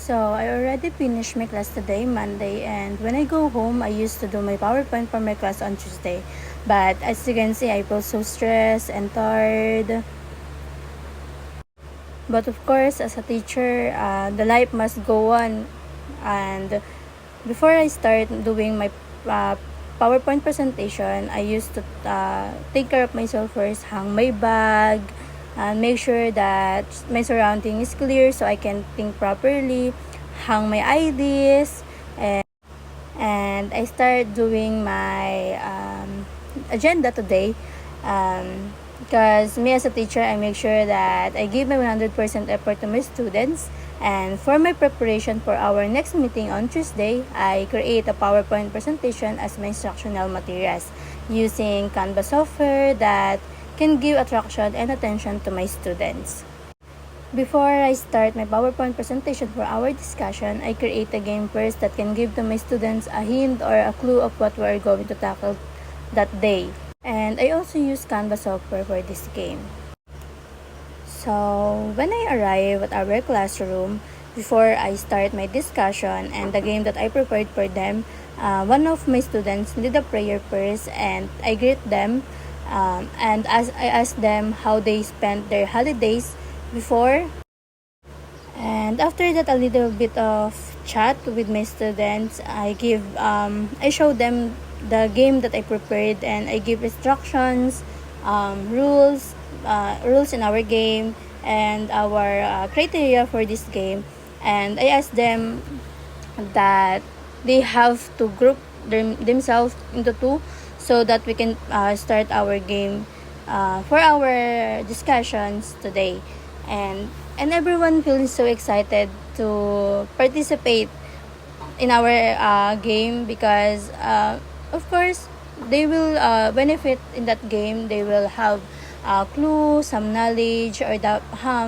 So, I already finished my class today, Monday, and when I go home, I used to do my PowerPoint for my class on Tuesday. But as you can see, I feel so stressed and tired. But of course, as a teacher, the life must go on. And before I start doing my PowerPoint presentation, I used to take care of myself first, hang my bag, and make sure that my surrounding is clear so I can think properly, hang my IDs, and I start doing my agenda today. Because me as a teacher, I make sure that I give my 100% effort to my students. And for my preparation for our next meeting on Tuesday, I create a PowerPoint presentation as my instructional materials using Canva software that can give attraction and attention to my students. Before I start my PowerPoint presentation for our discussion, I create a game first that can give to my students a hint or a clue of what we are going to tackle that day. And I also use Canva software for this game. So, when I arrive at our classroom, before I start my discussion and the game that I prepared for them, one of my students did a prayer first and I greet them and as I asked them how they spent their holidays before. And after that, a little bit of chat with my students. I show them the game that I prepared and I give instructions, rules in our game and our criteria for this game. And I ask them that they have to group themselves into two so that we can start our game for our discussions today. And everyone feels so excited to participate in our game because of course they will benefit in that game. They will have clue, some knowledge, or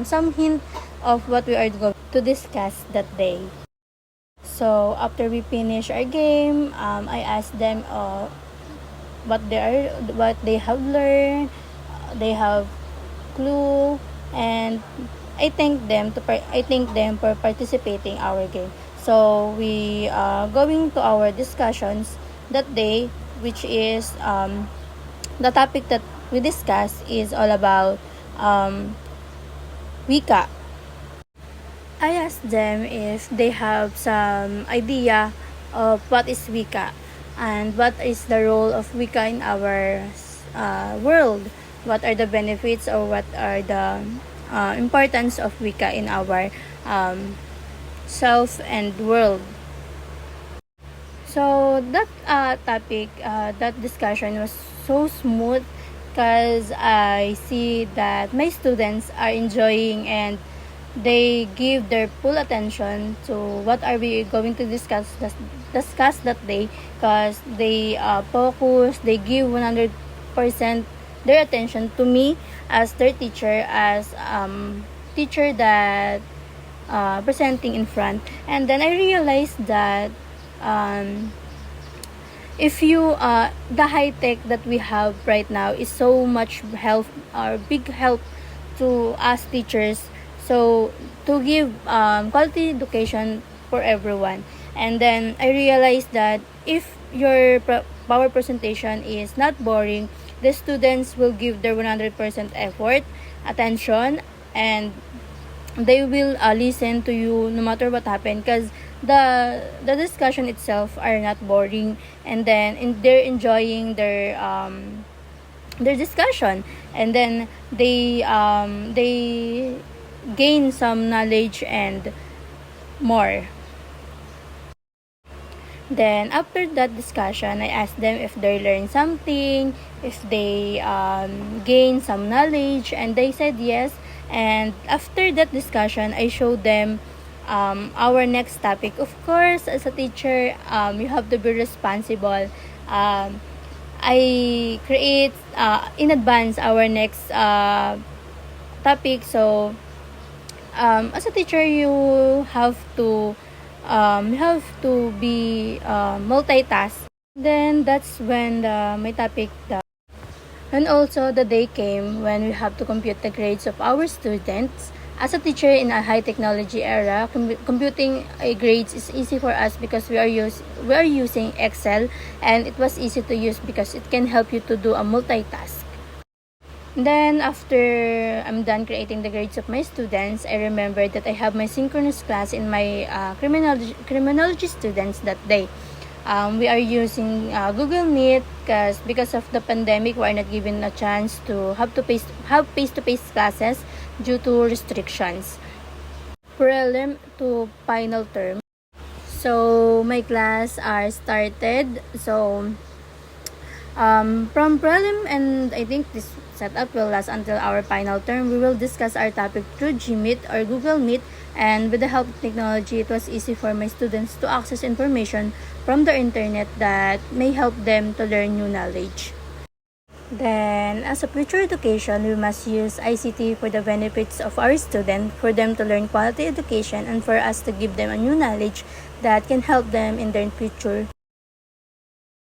some hint of what we are going to discuss that day. So after we finish our game, I ask them what they have learned. They have clue, and I thank them for participating our game. So we going to our discussions that day, which is the topic that we discuss is all about Wika. I asked them if they have some idea of what is Wika and what is the role of Wika in our world. What are the benefits or what are the importance of Wika in our self and world. So that topic, that discussion was so smooth because I see that my students are enjoying and they give their full attention to what are we going to discuss that day because they focus, they give 100% their attention to me as their teacher, as teacher that presenting in front. And then I realized that if you the high tech that we have right now is so much help or big help to us teachers, so to give quality education for everyone. And then I realized that if your power presentation is not boring, the students will give their 100% effort, attention, and they will listen to you no matter what happened because the discussion itself are not boring, and then they're enjoying their discussion, and then they gain some knowledge and more. Then after that discussion, I asked them if they learned something, if they gain some knowledge, and they said yes. And after that discussion, I showed them our next topic. Of course, as a teacher, you have to be responsible. I create in advance our next topic. So as a teacher, you have to be multitask. Then that's when my topic. And also the day came when we have to compute the grades of our students As a teacher in a high technology era, computing grades is easy for us because we are using Excel, and it was easy to use because it can help you to do a multitask. Then after I'm done creating the grades of my students, I remembered that I have my synchronous class in my criminology students that day. We are using Google Meet because of the pandemic, we are not given a chance to have face-to-face classes due to restrictions. Prelim to final term. So my class are started. So from prelim, and I think this setup will last until our final term, we will discuss our topic through Gmeet or Google Meet, and with the help of technology, it was easy for my students to access information from the internet that may help them to learn new knowledge. Then, as a future education, we must use ICT for the benefits of our students, for them to learn quality education, and for us to give them a new knowledge that can help them in their future.